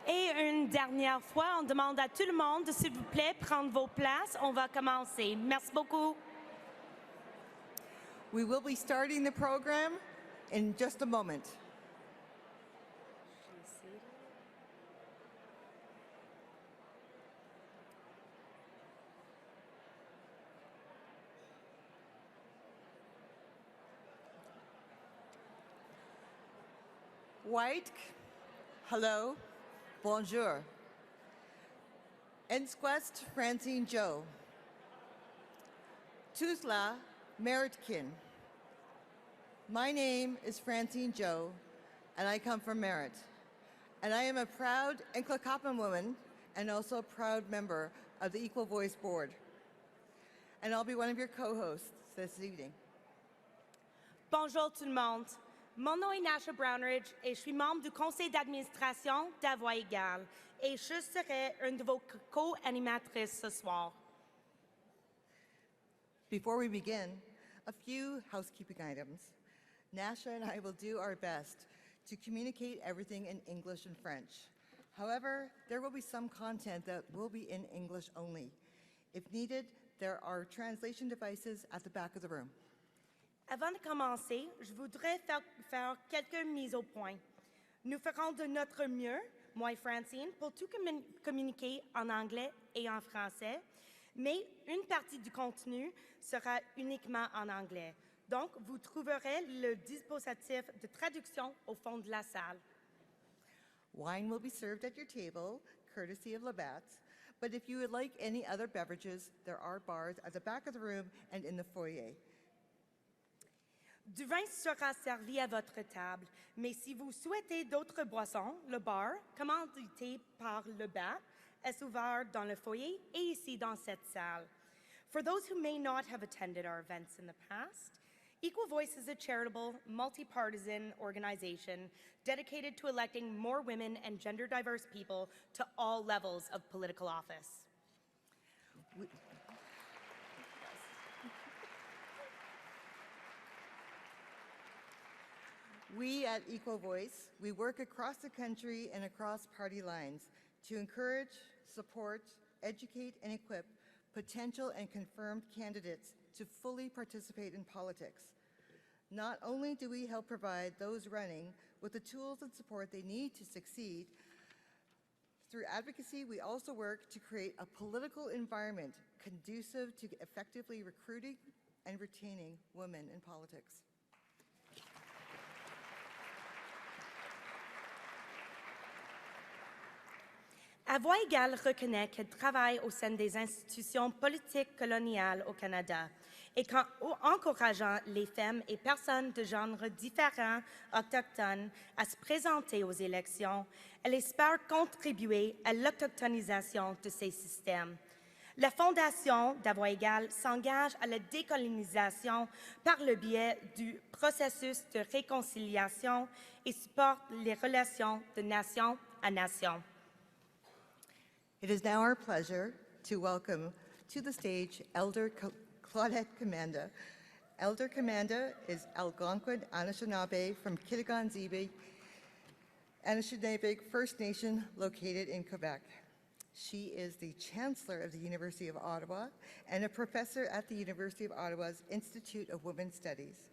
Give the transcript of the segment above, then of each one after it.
Et une dernière fois, on demande à tout le monde de, s'il vous plaît, prendre vos places. On va commencer. Merci beaucoup. We will be starting the program in just a moment. White, hello, bonjour. Ensquest Francine Joe. Tuzla Meritkin. My name is Francine Joe, and I come from Merritt. And I am a proud Nklakapan woman and also a proud member of the Equal Voice Board. And I'll be one of your co-hosts this evening. Bonjour tout le monde. Mon nom est Nasha Brownridge et je suis membre du conseil d'administration d'À Voix égale et je serai une de vos co-animatrices ce soir. Before we begin, a few housekeeping items. Nasha and I will do our best to communicate everything in English and French. However, there will be some content that will be in English only. If needed, there are translation devices at the back of the room. Avant de commencer, je voudrais faire quelques mises au point. Nous ferons de notre mieux, moi et Francine, pour tout communiquer en anglais et en français, mais une partie du contenu sera uniquement en anglais. Donc, vous trouverez le dispositif de traduction au fond de la salle. Wine will be served at your table, courtesy of Labatt's, but if you would like any other beverages, there are bars at the back of the room and in the foyer. Du vin sera servi à votre table, mais si vous souhaitez d'autres boissons, le bar, commandité par le BAT, est ouvert dans le foyer et ici dans cette salle. For those who may not have attended our events in the past, Equal Voice is a charitable, multi-partisan organization dedicated to electing more women and gender-diverse people to all levels of political office. We at Equal Voice, we work across the country and across party lines to encourage, support, educate, and equip potential and confirmed candidates to fully participate in politics. Not only do we help provide those running with the tools and support they need to succeed, through advocacy, we also work to create a political environment conducive to effectively recruiting and retaining women in politics. À Voix égale reconnaît qu'elle travaille au sein des institutions politiques coloniales au Canada et qu'en encourageant les femmes et personnes de genres différents autochtones à se présenter aux élections, elle espère contribuer à l'autochtonisation de ces systèmes. La Fondation d'À Voix égale s'engage à la décolonisation par le biais du processus de réconciliation et supporte les relations de nation à nation. It is now our pleasure to welcome to the stage Elder Claudette Commanda. Elder Commanda is Algonquin Anishinaabe from Kitigan-Zibi, Anishinaabe First Nation located in Quebec. She is the Chancellor of the University of Ottawa and a professor at the University of Ottawa's Institute of Women's Studies,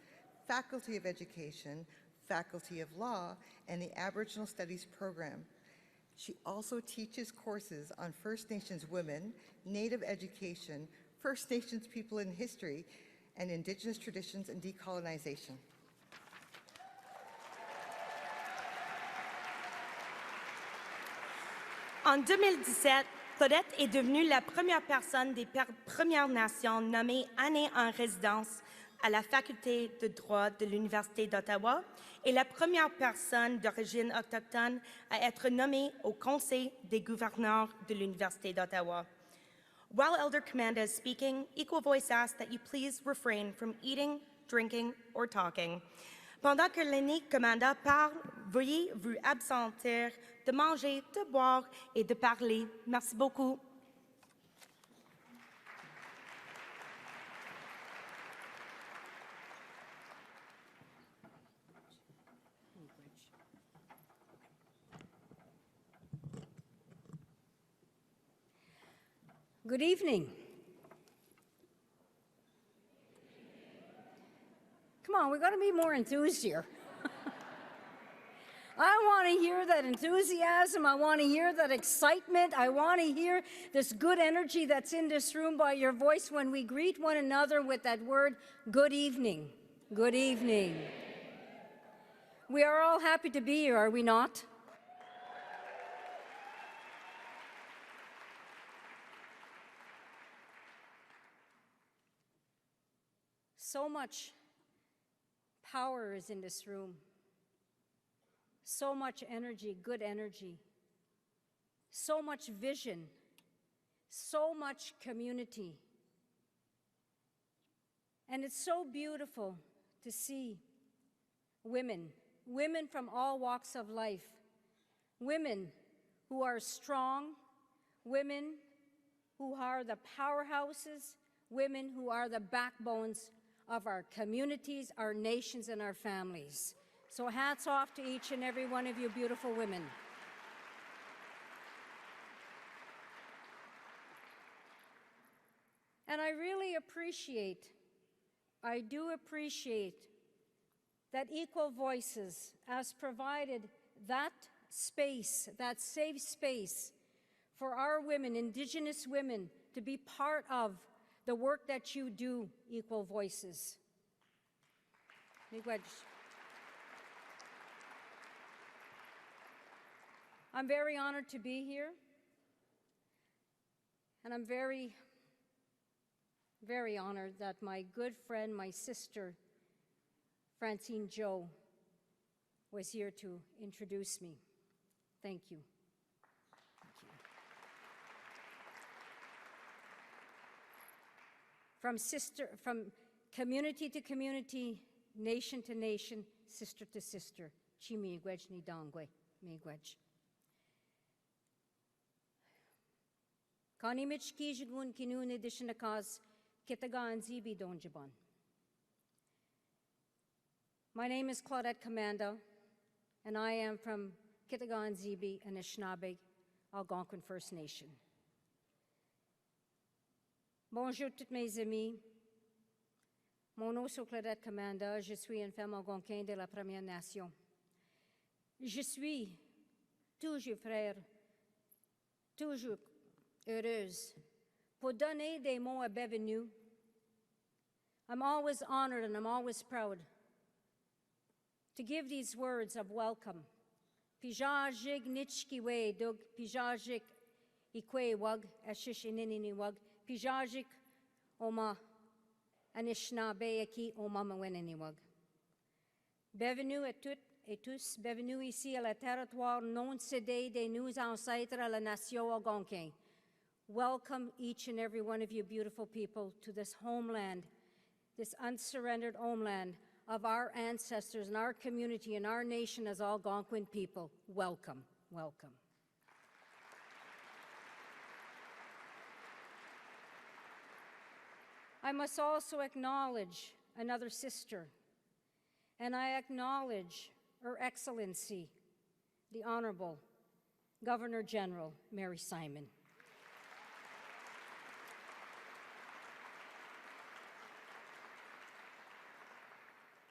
Faculty of Education, Faculty of Law, and the Aboriginal Studies program. She also teaches courses on First Nations women, Native education, First Nations people in history, and Indigenous traditions and decolonization. En 2017, Claudette est devenue la première personne des Premières Nations nommée année en résidence à la Faculté de droit de l'Université d'Ottawa et la première personne d'origine autochtone à être nommée au Conseil des gouverneurs de l'Université d'Ottawa. While Elder Commanda is speaking, Equal Voice asks that you please refrain from eating, drinking, or talking. Pendant que l'aîné Commanda parle, veuillez vous absentir de manger, de boire et de parler. Merci beaucoup. Good evening. Come on, we've got to be more enthused here. I want to hear that enthusiasm. I want to hear that excitement. I want to hear this good energy that's in this room by your voice when we greet one another with that word, good evening. Good evening. We are all happy to be here, are we not? So much power is in this room. So much energy, good energy. So much vision. So much community. And it's so beautiful to see women from all walks of life, women who are strong, women who are the powerhouses, women who are the backbones of our communities, our nations, and our families. So hats off to each and every one of you beautiful women. And I really appreciate, I do appreciate that Equal Voices has provided that space, that safe space for our women, Indigenous women, to be part of the work that you do, Equal Voices. I'm very honored to be here, and I'm very, very honored that my good friend, my sister, Francine Joe, was here to introduce me. Thank you. From community to community, nation to nation, sister to sister. Chi miigwej ni dangwe, miigwej. Kani mich kijigun kinun edition akaz kitagan zibi donjabon. My name is Claudette Commanda, and I am from Kitagan Zibi and Anishinaabe, Algonquin First Nation. Bonjour toutes mes amies. Mon nom est Claudette Commanda. Je suis une femme algonquine de la Première Nation. Je suis toujours frère, toujours heureuse pour donner des mots à bienvenue. I'm always honored and I'm always proud to give these words of welcome. Pijajig nichkiwe dug pijajik ikwe wag ashish inini wag pijajik oma Anishinaabe aki oma mawenini wag. Bienvenue à toutes et tous, bienvenue ici à la territoire non cédé des nous ancêtres à la nation algonquin. Welcome each and every one of you beautiful people to this homeland, this unsurrendered homeland of our ancestors and our community and our nation as Algonquin people. Welcome, welcome. I must also acknowledge another sister, and I acknowledge Her Excellency, the Honorable Governor General Mary Simon.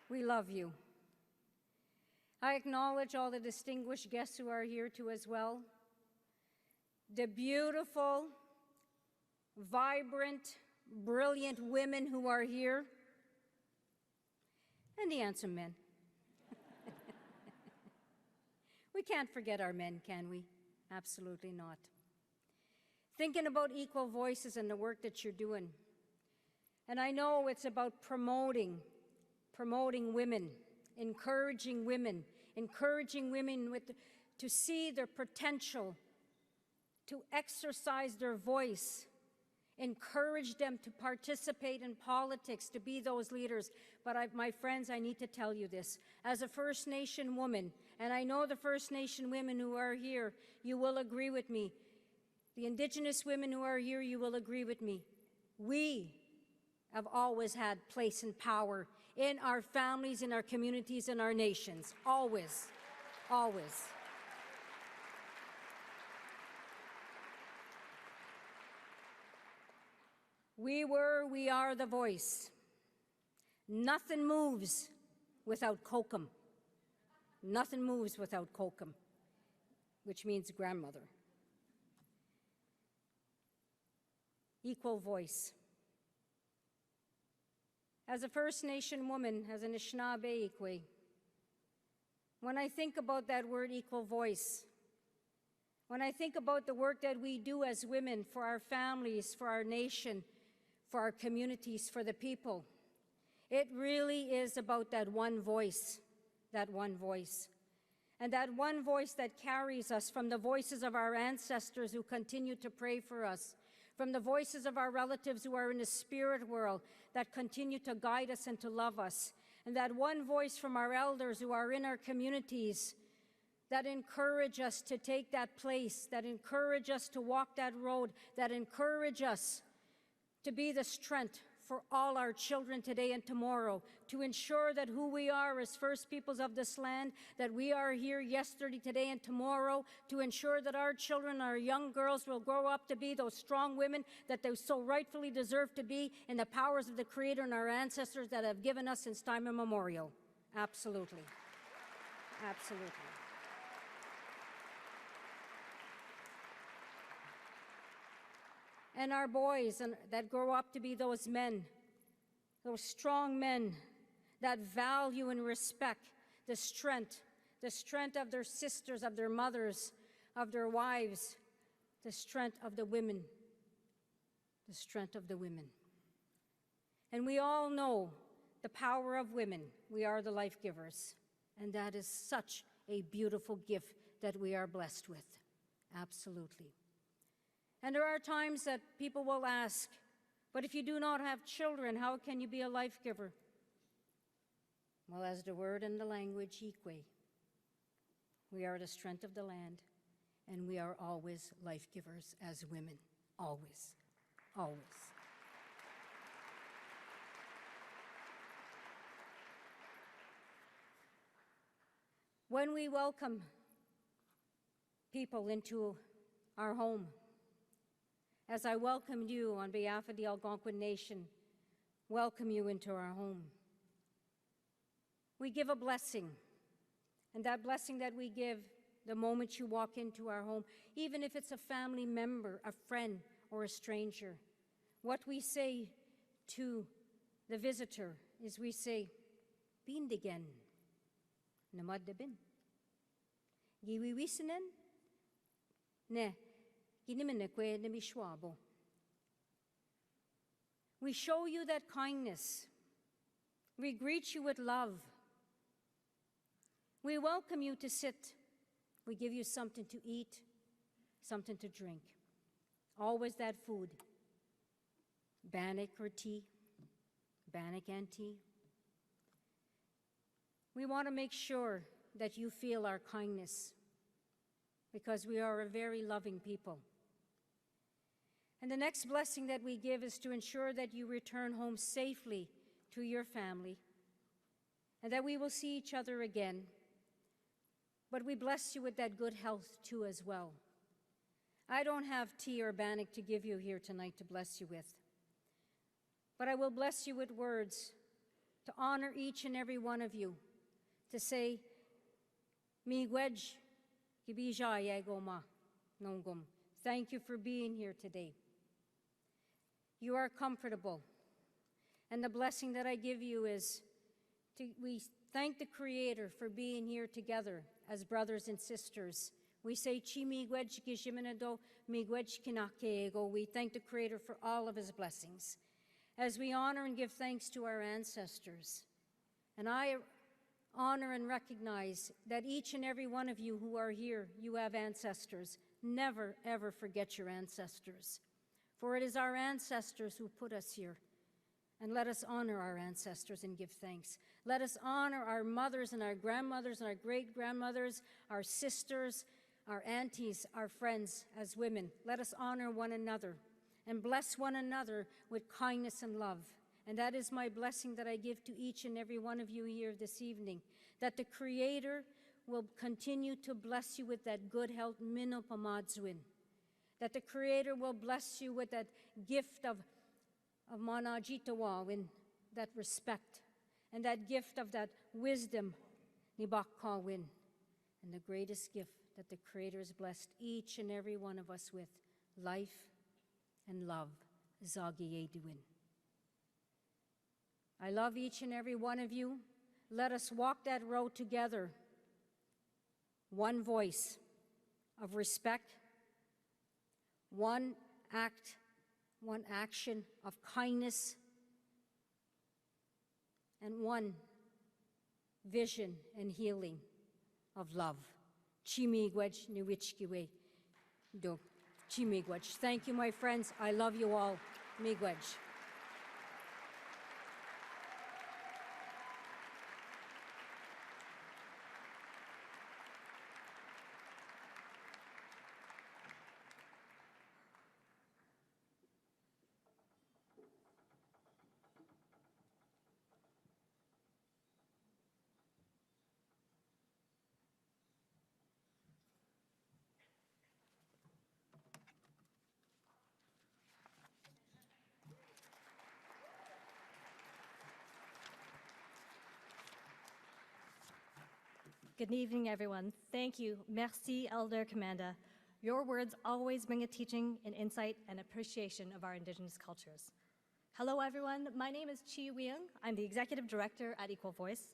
We love you. I acknowledge all the distinguished guests who are here too as well. The beautiful, vibrant, brilliant women who are here. And the handsome men. We can't forget our men, can we? Absolutely not. Thinking about Equal Voices and the work that you're doing. And I know it's about promoting women, encouraging women to see their potential, to exercise their voice, encourage them to participate in politics, to be those leaders. But my friends, I need to tell you this. As a First Nation woman, and I know the First Nation women who are here, you will agree with me. The Indigenous women who are here, you will agree with me. We have always had place and power in our families, in our communities, in our nations. Always, always. We are the voice. Nothing moves without kokum. Nothing moves without kokum, which means grandmother. Equal voice. As a First Nation woman, as an Anishinaabe Ikwe, when I think about that word equal voice, when I think about the work that we do as women for our families, for our nation, for our communities, for the people, it really is about that one voice, that one voice. And that one voice that carries us from the voices of our ancestors who continue to pray for us, from the voices of our relatives who are in the spirit world that continue to guide us and to love us, and that one voice from our elders who are in our communities that encourage us to take that place, that encourage us to walk that road, that encourage us to be the strength for all our children today and tomorrow, to ensure that who we are as First Peoples of this land, that we are here yesterday, today, and tomorrow, to ensure that our children, our young girls will grow up to be those strong women that they so rightfully deserve to be in the powers of the Creator and our ancestors that have given us since time immemorial. Absolutely. Absolutely. And our boys that grow up to be those men, those strong men that value and respect the strength of their sisters, of their mothers, of their wives, the strength of the women, the strength of the women. And we all know the power of women. We are the life givers, and that is such a beautiful gift that we are blessed with. Absolutely. And there are times that people will ask, but if you do not have children, how can you be a life giver? Well, as the word and the language Ikwe, we are the strength of the land, and we are always life givers as women. Always. Always. When we welcome people into our home, as I welcome you on behalf of the Algonquin Nation, welcome you into our home. We give a blessing, and that blessing that we give the moment you walk into our home, even if it's a family member, a friend, or a stranger, what we say to the visitor is we say, "Bindigen, namadabin, giwiwisinen, ne." We show you that kindness. We greet you with love. We welcome you to sit. We give you something to eat, something to drink. Always that food. Bannock or tea, bannock and tea. We want to make sure that you feel our kindness because we are a very loving people. And the next blessing that we give is to ensure that you return home safely to your family and that we will see each other again. But we bless you with that good health too as well. I don't have tea or bannock to give you here tonight to bless you with, but I will bless you with words to honor each and every one of you, to say, "Miigwej kibija yagoma nongum." Thank you for being here today. You are comfortable. And the blessing that I give you is we thank the Creator for being here together as brothers and sisters. We say, "Chi miigwej kishiminado, miigwej kinakeego." We thank the Creator for all of his blessings as we honor and give thanks to our ancestors. And I honor and recognize that each and every one of you who are here, you have ancestors. Never, ever forget your ancestors. For it is our ancestors who put us here. And let us honor our ancestors and give thanks. Let us honor our mothers and our grandmothers and our great-grandmothers, our sisters, our aunties, our friends as women. Let us honor one another and bless one another with kindness and love. And that is my blessing that I give to each and every one of you here this evening, that the Creator will continue to bless you with that good health, minopamadzwin, that the Creator will bless you with that gift of of Manajitawawin, that respect, and that gift of that wisdom, Nibakawin, and the greatest gift that the Creator has blessed each and every one of us with, life and love, Zagiyeduin. I love each and every one of you. Let us walk that road together. One voice of respect, one act, one action of kindness, and one vision and healing of love. Chimigwaj niwichkiwe do. Chimigwaj. Thank you, my friends. I love you all. Miigwaj. Good evening, everyone. Thank you. Merci, Elder Commander. Your words always bring a teaching, an insight, and appreciation of our Indigenous cultures. Hello, everyone. My name is Chi Weung. I'm the Executive Director at Equal Voice.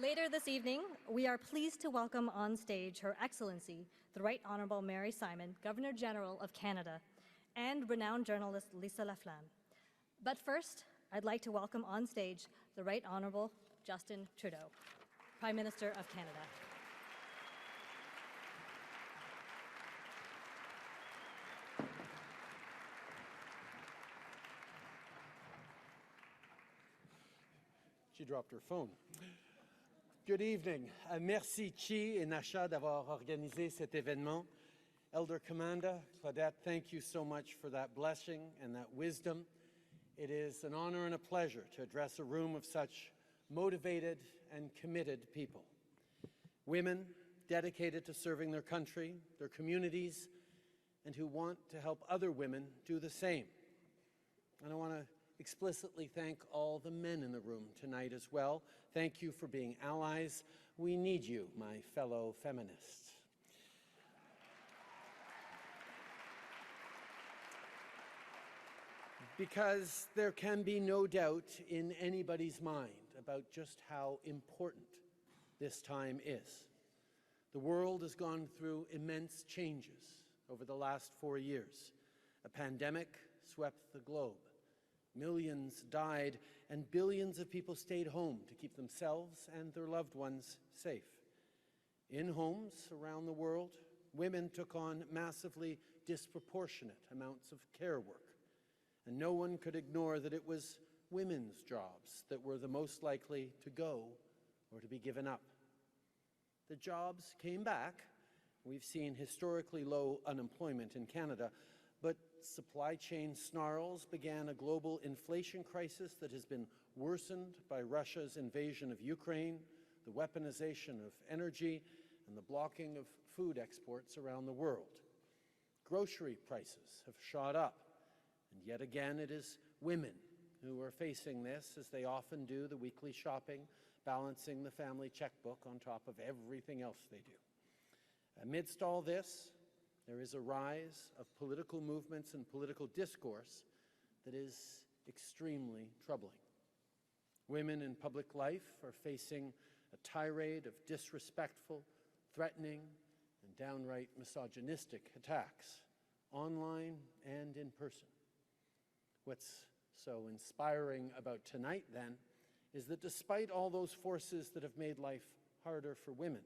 Later this evening, we are pleased to welcome on stage Her Excellency, the Right Honourable Mary Simon, Governor General of Canada, and renowned journalist Lisa Laflamme. But first, I'd like to welcome on stage the Right Honourable Justin Trudeau, Prime Minister of Canada. She dropped her phone. Good evening. Merci Chi et Nasha d'avoir organisé cet événement. Elder Commander, Claudette, thank you so much for that blessing and that wisdom. It is an honor and a pleasure to address a room of such motivated and committed people. Women dedicated to serving their country, their communities, and who want to help other women do the same. And I want to explicitly thank all the men in the room tonight as well. Thank you for being allies. We need you, my fellow feminists. Because there can be no doubt in anybody's mind about just how important this time is. The world has gone through immense changes over the last 4 years. A pandemic swept the globe. Millions died, and billions of people stayed home to keep themselves and their loved ones safe. In homes around the world, women took on massively disproportionate amounts of care work. And no one could ignore that it was women's jobs that were the most likely to go or to be given up. The jobs came back. We've seen historically low unemployment in Canada, but supply chain snarls began a global inflation crisis that has been worsened by Russia's invasion of Ukraine, the weaponization of energy, and the blocking of food exports around the world. Grocery prices have shot up. And yet again, it is women who are facing this, as they often do, the weekly shopping, balancing the family checkbook on top of everything else they do. Amidst all this, there is a rise of political movements and political discourse that is extremely troubling. Women in public life are facing a tirade of disrespectful, threatening, and downright misogynistic attacks, online and in person. What's so inspiring about tonight, then, is that despite all those forces that have made life harder for women,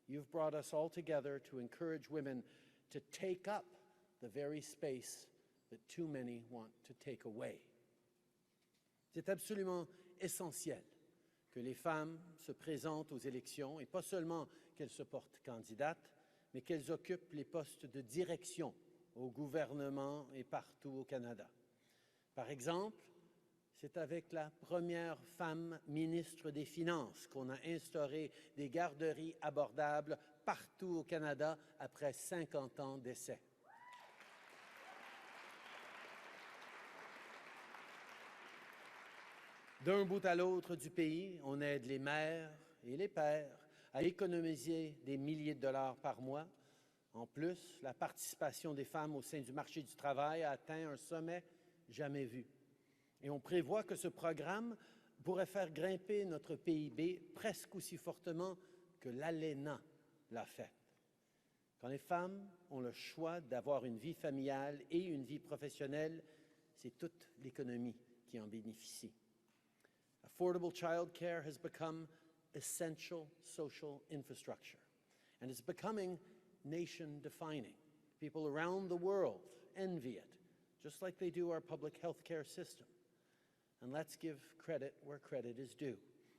you've brought us all together to encourage women to take up the very space that too many want to take away. C'est absolument essentiel que les femmes se présentent aux élections, et pas seulement qu'elles se portent candidates, mais qu'elles occupent les postes de direction au gouvernement et partout au Canada. Par exemple, C'est avec la première femme ministre des Finances qu'on a instauré des garderies abordables partout au Canada après 50 ans d'essais. D'un bout à l'autre du pays, on aide les mères et les pères à économiser des milliers de dollars par mois. En plus, la participation des femmes au sein du marché du travail a atteint un sommet jamais vu. Et on prévoit que ce programme pourrait faire grimper notre PIB presque aussi fortement que l'ALENA l'a fait. Quand les femmes ont le choix d'avoir une vie familiale et une vie professionnelle, c'est toute l'économie qui en bénéficie. Affordable childcare has become essential social infrastructure and is becoming nation-defining. People around the world envy it, just like they do our public health care system. And let's give credit where credit is due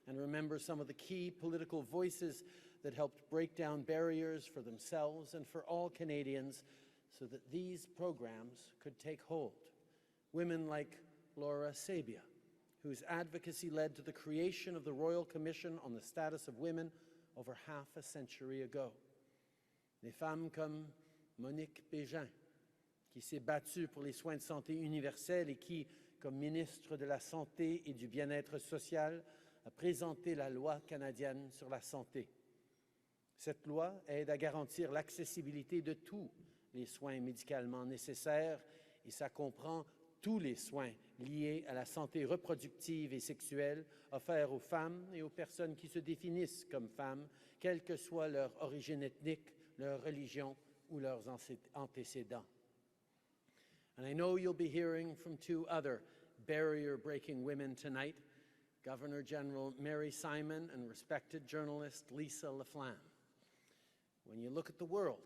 and remember some of the key political voices that helped break down barriers for themselves and for all Canadians so that these programs could take hold. Women like Laura Sabia, whose advocacy led to the creation of the Royal Commission on the Status of Women over half a century ago. Des femmes comme Monique Bégin, qui s'est battue pour les soins de santé universels et qui, comme ministre de la Santé et du Bien-être social, a présenté la loi canadienne sur la santé. Cette loi aide à garantir l'accessibilité de tous les soins médicalement nécessaires et ça comprend tous les soins liés à la santé reproductive et sexuelle offerts aux femmes et aux personnes qui se définissent comme femmes, quelle que soit leur origine ethnique, leur religion ou leurs antécédents. And I know you'll be hearing from two other barrier-breaking women tonight, Governor General Mary Simon and respected journalist Lisa Laflamme. When you look at the world,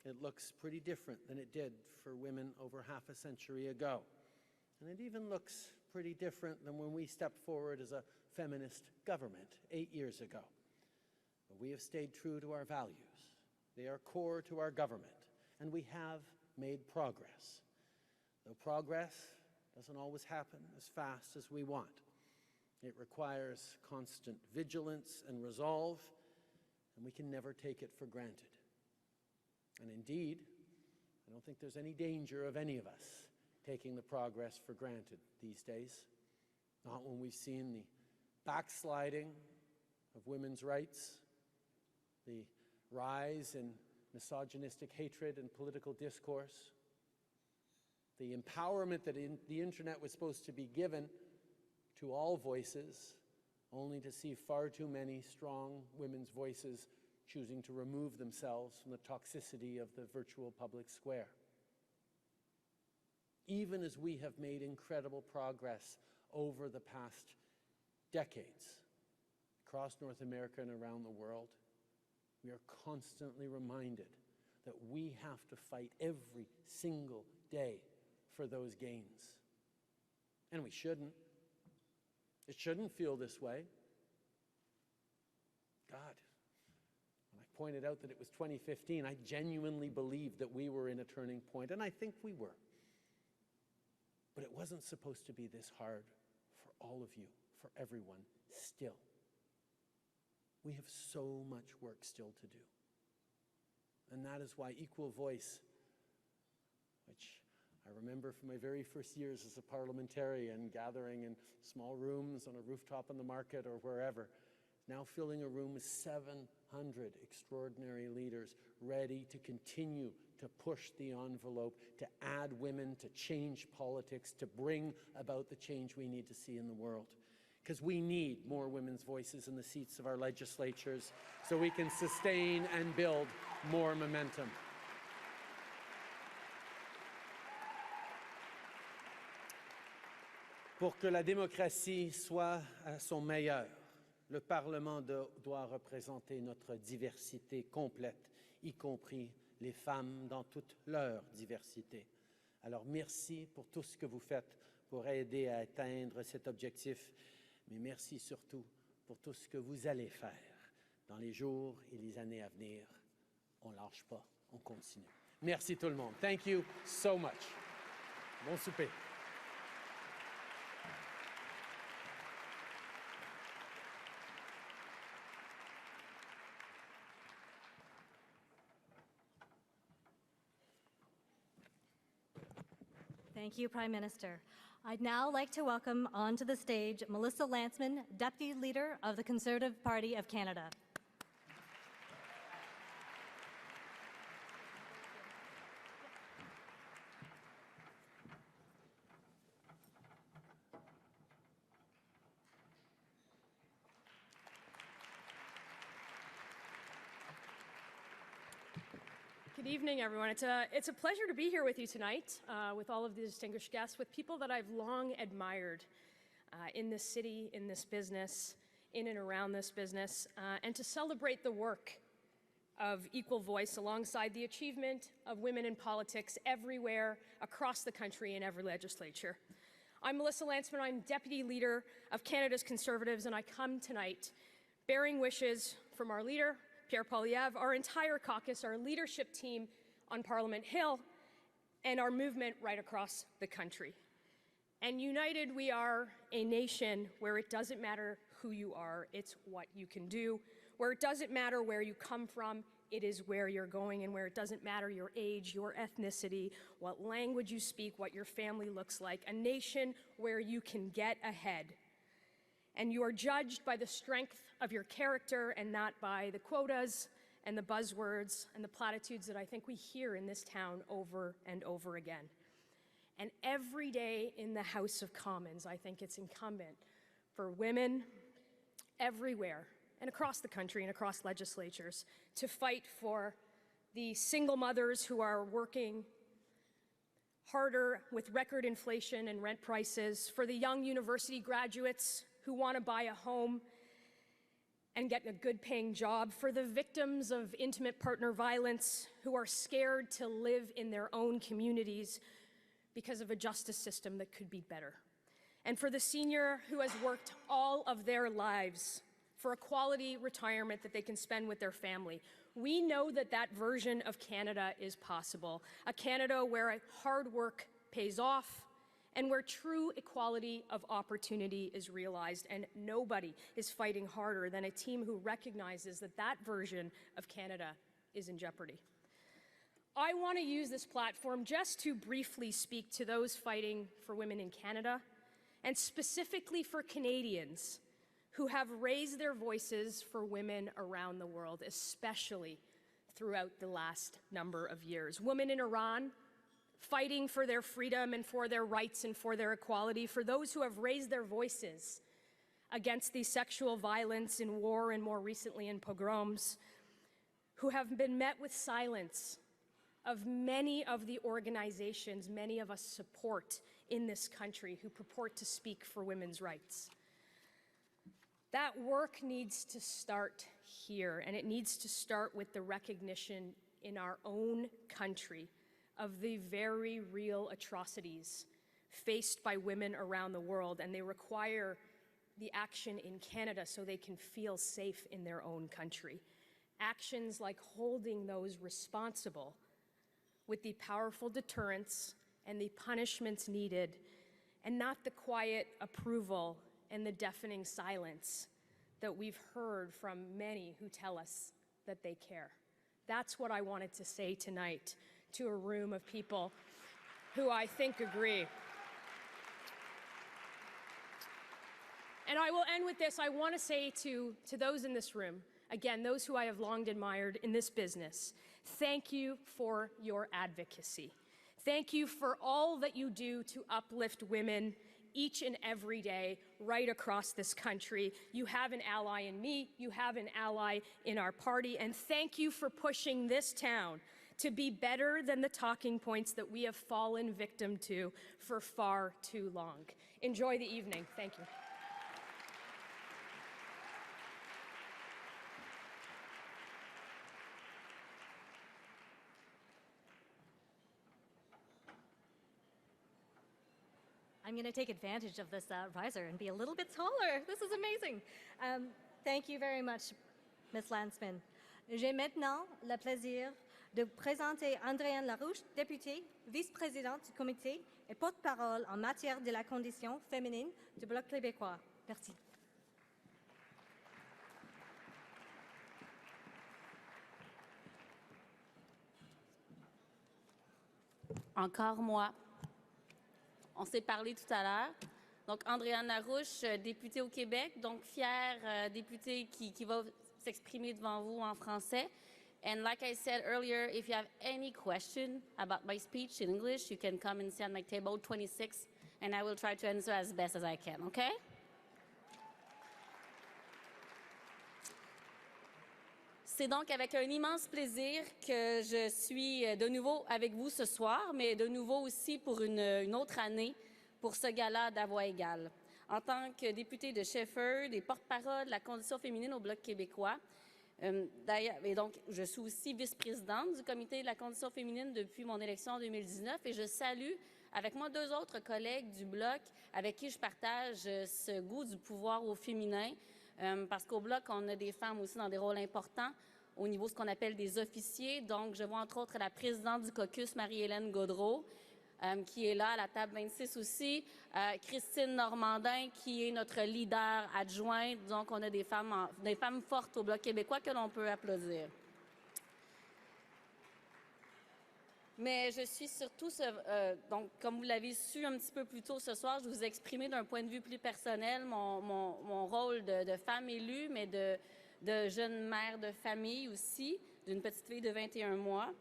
it looks pretty different than it did for women over half a century ago. And it even looks pretty different than when we stepped forward as a feminist government 8 years ago. But we have stayed true to our values. They are core to our government, and we have made progress. Though progress doesn't always happen as fast as we want. It requires constant vigilance and resolve, and we can never take it for granted. And indeed, I don't think there's any danger of any of us taking the progress for granted these days. Not when we've seen the backsliding of women's rights, the rise in misogynistic hatred and political discourse, the empowerment that the internet was supposed to be given to all voices, only to see far too many strong women's voices choosing to remove themselves from the toxicity of the virtual public square. Even as we have made incredible progress over the past decades across North America and around the world, we are constantly reminded that we have to fight every single day for those gains. And we shouldn't. It shouldn't feel this way. God, when I pointed out that it was 2015, I genuinely believed that we were in a turning point, and I think we were. But it wasn't supposed to be this hard for all of you, for everyone, still. We have so much work still to do. And that is why Equal Voice, which I remember from my very first years as a parliamentarian, gathering in small rooms on a rooftop in the market or wherever, now filling a room with 700 extraordinary leaders ready to continue to push the envelope, to add women, to change politics, to bring about the change we need to see in the world. Because we need more women's voices in the seats of our legislatures so we can sustain and build more momentum. Pour que la démocratie soit à son meilleur, le Parlement doit représenter notre diversité complète, y compris les femmes dans toute leur diversité. Alors merci pour tout ce que vous faites pour aider à atteindre cet objectif, mais merci surtout pour tout ce que vous allez faire dans les jours et les années à venir. On ne lâche pas, on continue. Merci tout le monde. Thank you so much. Bon souper. Thank you, Prime Minister. I'd now like to welcome onto the stage Melissa Lantsman, Deputy Leader of the Conservative Party of Canada. Good evening, everyone. It's a pleasure to be here with you tonight, with all of the distinguished guests, with people that I've long admired in this city, in this business, in and around this business, and to celebrate the work of Equal Voice alongside the achievement of women in politics everywhere across the country in every legislature. I'm Melissa Lantsman. I'm Deputy Leader of Canada's Conservatives, and I come tonight bearing wishes from our leader, Pierre Poilievre, our entire caucus, our leadership team on Parliament Hill, and our movement right across the country. And united, we are a nation where it doesn't matter who you are, it's what you can do. Where it doesn't matter where you come from, it is where you're going. And where it doesn't matter your age, your ethnicity, what language you speak, what your family looks like. A nation where you can get ahead. And you are judged by the strength of your character and not by the quotas and the buzzwords and the platitudes that I think we hear in this town over and over again. And every day in the House of Commons, I think it's incumbent for women everywhere and across the country and across legislatures to fight for the single mothers who are working harder with record inflation and rent prices, for the young university graduates who want to buy a home and get a good paying job, for the victims of intimate partner violence who are scared to live in their own communities because of a justice system that could be better, and for the senior who has worked all of their lives for a quality retirement that they can spend with their family. We know that that version of Canada is possible, a Canada where hard work pays off, and where true equality of opportunity is realized, and nobody is fighting harder than a team who recognizes that that version of Canada is in jeopardy. I want to use this platform just to briefly speak to those fighting for women in Canada, and specifically for Canadians who have raised their voices for women around the world, especially throughout the last number of years. Women in Iran, fighting for their freedom and for their rights and for their equality, for those who have raised their voices against the sexual violence in war and more recently in pogroms, who have been met with silence of many of the organizations many of us support in this country who purport to speak for women's rights. That work needs to start here, and it needs to start with the recognition in our own country of the very real atrocities faced by women around the world, and they require the action in Canada so they can feel safe in their own country. Actions like holding those responsible with the powerful deterrence and the punishments needed, and not the quiet approval and the deafening silence that we've heard from many who tell us that they care. That's what I wanted to say tonight to a room of people who I think agree. And I will end with this. I want to say to those in this room, again, those who I have long admired in this business, thank you for your advocacy. Thank you for all that you do to uplift women each and every day right across this country. You have an ally in me, you have an ally in our party, and thank you for pushing this town to be better than the talking points that we have fallen victim to for far too long. Enjoy the evening. Thank you. I'm going to take advantage of this riser and be a little bit taller. This is amazing. Thank you very much, Ms. Lantsman. J'ai maintenant le plaisir de présenter Andréanne Larouche, députée, vice-présidente du comité et porte-parole en matière de la condition féminine du Bloc québécois. Merci. Encore moi. on s'est parlé tout à l'heure. Donc, Andréanne Larouche, députée au Québec, donc fière députée qui va s'exprimer devant vous en français. And like I said earlier, if you have any question about my speech in English, you can come and sit at my table 26, and I will try to answer as best as I can, okay? C'est donc avec un immense plaisir que je suis de nouveau avec vous ce soir, mais de nouveau aussi pour une autre année pour ce gala d'à voix égale. En tant que députée de Shefford et porte-parole de la condition féminine au Bloc québécois, d'ailleurs, et donc, je suis aussi vice-présidente du comité de la condition féminine depuis mon élection en 2019 et je salue avec moi 2 autres collègues du Bloc avec qui je partage ce goût du pouvoir au féminin parce qu'au Bloc, on a des femmes aussi dans des rôles importants au niveau de ce qu'on appelle des officiers. Donc, je vois entre autres la présidente du caucus, Marie-Hélène Gaudreault, qui est là à la table 26 aussi, Christine Normandin, qui est notre leader adjointe. Donc, on a des femmes fortes au Bloc québécois que l'on peut applaudir. Mais je suis surtout, donc, comme vous l'avez su un petit peu plus tôt ce soir, je vous ai exprimé d'un point de vue plus personnel mon rôle de femme élue, mais de jeune mère de famille aussi, d'une petite fille de 21 mois.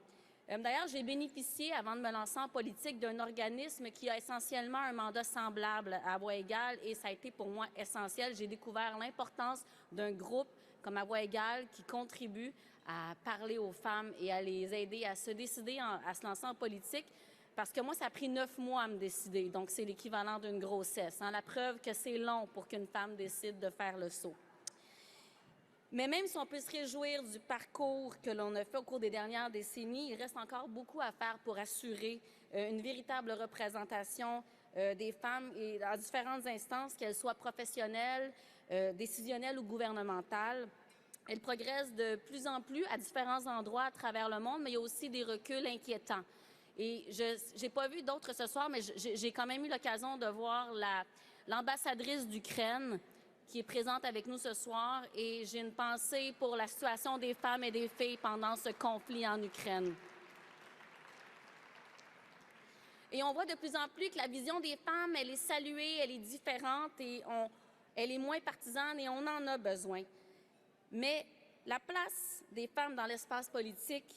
D'ailleurs, j'ai bénéficié, avant de me lancer en politique, d'un organisme qui a essentiellement un mandat semblable à voix égale et ça a été pour moi essentiel. J'ai découvert l'importance d'un groupe comme à voix égale qui contribue à parler aux femmes et à les aider à se décider à se lancer en politique. Parce que moi, ça a pris 9 mois à me décider, donc c'est l'équivalent d'une grossesse. La preuve que c'est long pour qu'une femme décide de faire le saut. Mais même si on peut se réjouir du parcours que l'on a fait au cours des dernières décennies, il reste encore beaucoup à faire pour assurer une véritable représentation des femmes et à différentes instances, qu'elles soient professionnelles, décisionnelles ou gouvernementales. Elles progressent de plus en plus à différents endroits à travers le monde, mais il y a aussi des reculs inquiétants. Et je n'ai pas vu d'autres ce soir, mais j'ai quand même eu l'occasion de voir l'ambassadrice d'Ukraine qui est présente avec nous ce soir et j'ai une pensée pour la situation des femmes et des filles pendant ce conflit en Ukraine. Et on voit de plus en plus que la vision des femmes, elle est saluée, elle est différente et elle est moins partisane et on en a besoin. Mais la place des femmes dans l'espace politique,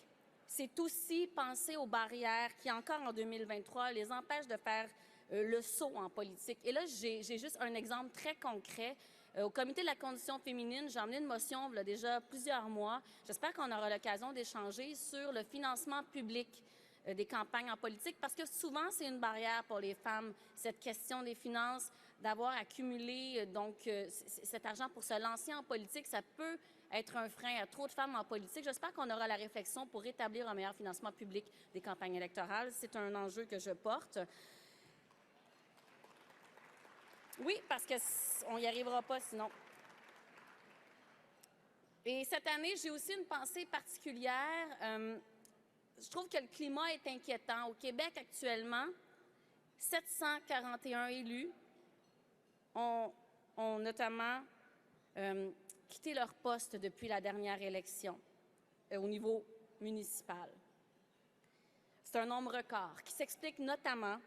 c'est aussi penser aux barrières qui, encore en 2023, les empêchent de faire le saut en politique. Et là, j'ai juste un exemple très concret. Au comité de la condition féminine, j'ai emmené une motion il y a déjà plusieurs mois. J'espère qu'on aura l'occasion d'échanger sur le financement public des campagnes en politique, parce que souvent, c'est une barrière pour les femmes, cette question des finances, d'avoir accumulé cet argent pour se lancer en politique. Ça peut être un frein à trop de femmes en politique. J'espère qu'on aura la réflexion pour établir un meilleur financement public des campagnes électorales. C'est un enjeu que je porte. Oui, parce qu'on n'y arrivera pas sinon. Et cette année, j'ai aussi une pensée particulière. Je trouve que le climat est inquiétant. Au Québec, actuellement, 741 élus ont notamment quitté leur poste depuis la dernière élection au niveau municipal. C'est un nombre record qui s'explique notamment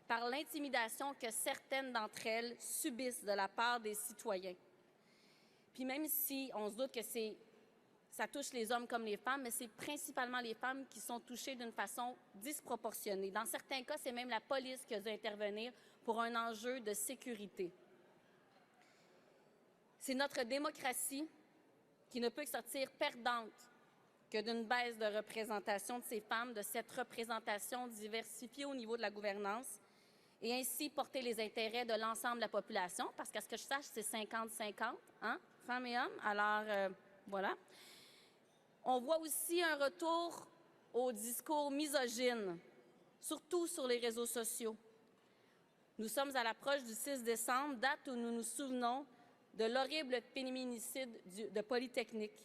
par l'intimidation que certaines d'entre elles subissent de la part des citoyens. Puis même si on se doute que ça touche les hommes comme les femmes, mais c'est principalement les femmes qui sont touchées d'une façon disproportionnée. Dans certains cas, c'est même la police qui a dû intervenir pour un enjeu de sécurité. C'est notre démocratie qui ne peut sortir perdante que d'une baisse de représentation de ces femmes, de cette représentation diversifiée au niveau de la gouvernance, et ainsi porter les intérêts de l'ensemble de la population, parce qu'à ce que je sache, c'est 50-50, hein, femmes et hommes. Alors, voilà. On voit aussi un retour au discours misogyne, surtout sur les réseaux sociaux. Nous sommes à l'approche du 6 décembre, date où nous nous souvenons de l'horrible féminicide de Polytechnique.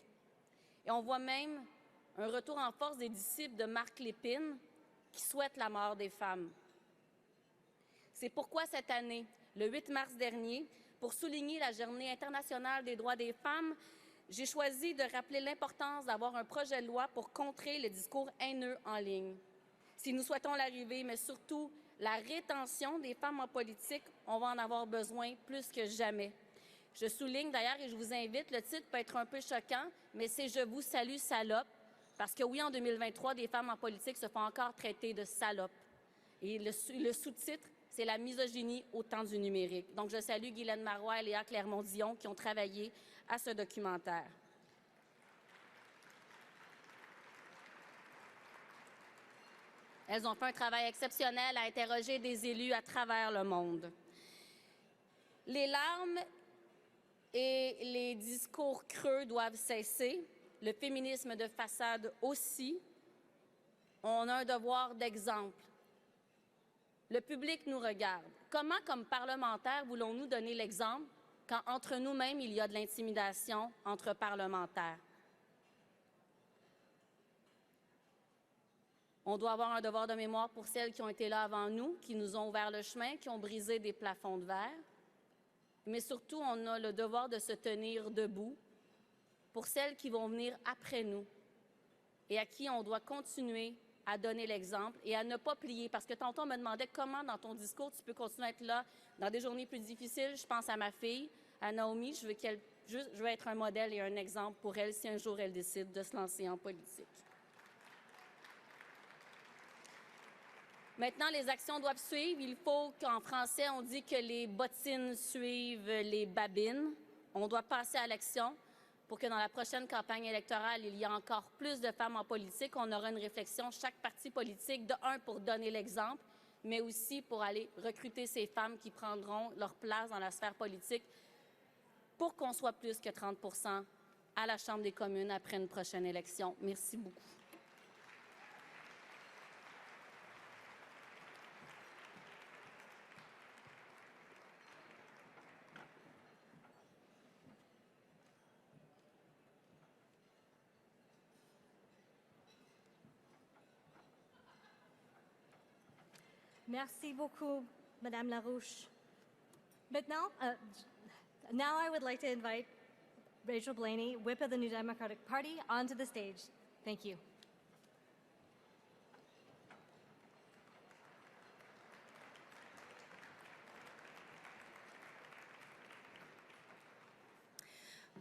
Et on voit même un retour en force des disciples de Marc Lépine qui souhaitent la mort des femmes. C'est pourquoi cette année, le 8 mars dernier, pour souligner la Journée internationale des droits des femmes, j'ai choisi de rappeler l'importance d'avoir un projet de loi pour contrer le discours haineux en ligne. Si nous souhaitons l'arrivée, mais surtout la rétention des femmes en politique, on va en avoir besoin plus que jamais. Je souligne d'ailleurs et je vous invite, le titre peut être un peu choquant, mais c'est « Je vous salue, salope », parce que oui, en 2023, des femmes en politique se font encore traiter de salopes. Et le sous-titre, c'est la misogynie au temps du numérique. Donc, je salue Guylaine Marois et Léa Clermont-Dion qui ont travaillé à ce documentaire. Elles ont fait un travail exceptionnel à interroger des élus à travers le monde. Les larmes et les discours creux doivent cesser. Le féminisme de façade aussi. On a un devoir d'exemple. Le public nous regarde. Comment, comme parlementaires, voulons-nous donner l'exemple quand entre nous-mêmes, il y a de l'intimidation entre parlementaires? On doit avoir un devoir de mémoire pour celles qui ont été là avant nous, qui nous ont ouvert le chemin, qui ont brisé des plafonds de verre. Mais surtout, on a le devoir de se tenir debout pour celles qui vont venir après nous et à qui on doit continuer à donner l'exemple et à ne pas plier. Parce que tantôt, on me demandait comment, dans ton discours, tu peux continuer à être là dans des journées plus difficiles. Je pense à ma fille, à Naomi. Je veux être un modèle et un exemple pour elle si un jour elle décide de se lancer en politique. Maintenant, les actions doivent suivre. Il faut qu'en français, on dit que les bottines suivent les babines. On doit passer à l'action pour que dans la prochaine campagne électorale, il y ait encore plus de femmes en politique. On aura une réflexion, chaque parti politique, de un, pour donner l'exemple, mais aussi pour aller recruter ces femmes qui prendront leur place dans la sphère politique pour qu'on soit plus que 30 % à la Chambre des communes après une prochaine élection. Merci beaucoup. Merci beaucoup, Madame Larouche. Maintenant, now I would like to invite Rachel Blaney, Whip of the New Democratic Party, onto the stage. Thank you.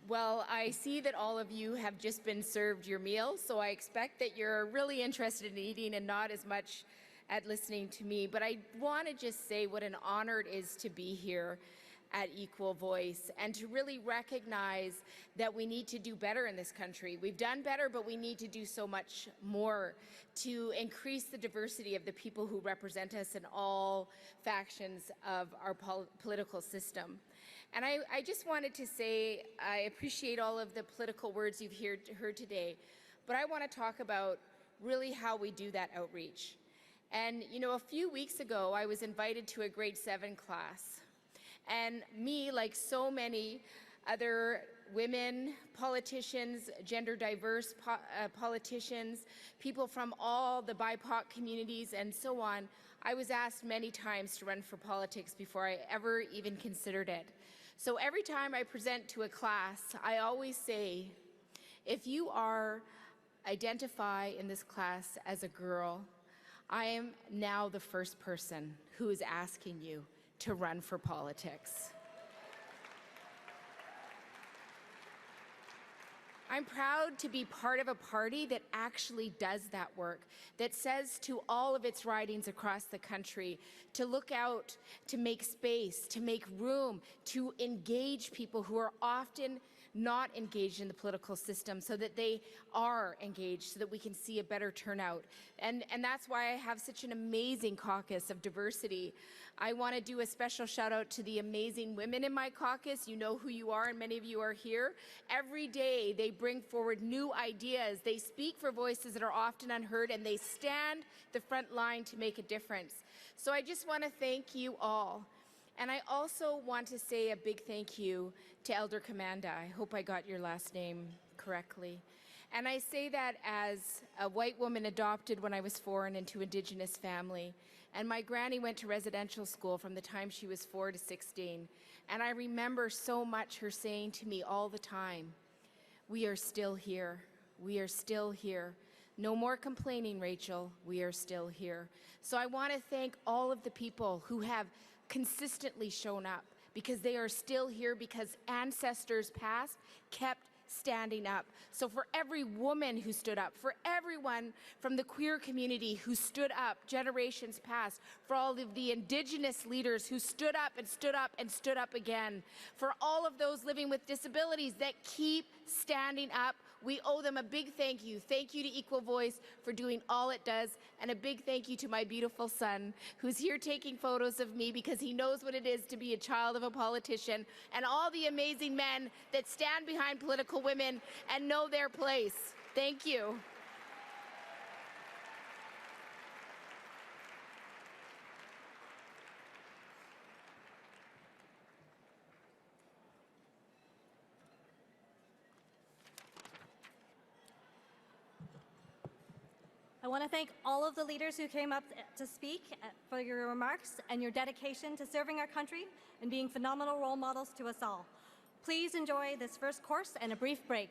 Well, I see that all of you have just been served your meal, so I expect that you're really interested in eating and not as much at listening to me. But I want to just say what an honor it is to be here at Equal Voice and to really recognize that we need to do better in this country. We've done better, but we need to do so much more to increase the diversity of the people who represent us in all factions of our political system. And I just wanted to say I appreciate all of the political words you've heard today, but I want to talk about really how we do that outreach. And, you know, a few weeks ago, I was invited to a grade 7 class. And me, like so many other women, politicians, gender diverse politicians, people from all the BIPOC communities and so on, I was asked many times to run for politics before I ever even considered it. So every time I present to a class, I always say, if you identify in this class as a girl, I am now the first person who is asking you to run for politics. I'm proud to be part of a party that actually does that work, that says to all of its ridings across the country to look out, to make space, to make room, to engage people who are often not engaged in the political system so that they are engaged, so that we can see a better turnout. And that's why I have such an amazing caucus of diversity. I want to do a special shout out to the amazing women in my caucus. You know who you are and many of you are here. Every day they bring forward new ideas. They speak for voices that are often unheard and they stand the front line to make a difference. So I just want to thank you all. And I also want to say a big thank you to Elder Commanda. I hope I got your last name correctly. And I say that as a white woman adopted when I was 4 and into Indigenous family. And my granny went to residential school from the time she was 4 to 16. And I remember so much her saying to me all the time, we are still here. We are still here. No more complaining, Rachel. We are still here. So I want to thank all of the people who have consistently shown up, because they are still here because ancestors past kept standing up. So for every woman who stood up, for everyone from the queer community who stood up generations past, for all of the Indigenous leaders who stood up and stood up and stood up again, for all of those living with disabilities that keep standing up, we owe them a big thank you. Thank you to Equal Voice for doing all it does, and a big thank you to my beautiful son, who's here taking photos of me because he knows what it is to be a child of a politician, and all the amazing men that stand behind political women and know their place. Thank you. I want to thank all of the leaders who came up to speak for your remarks and your dedication to serving our country and being phenomenal role models to us all. Please enjoy this first course and a brief break.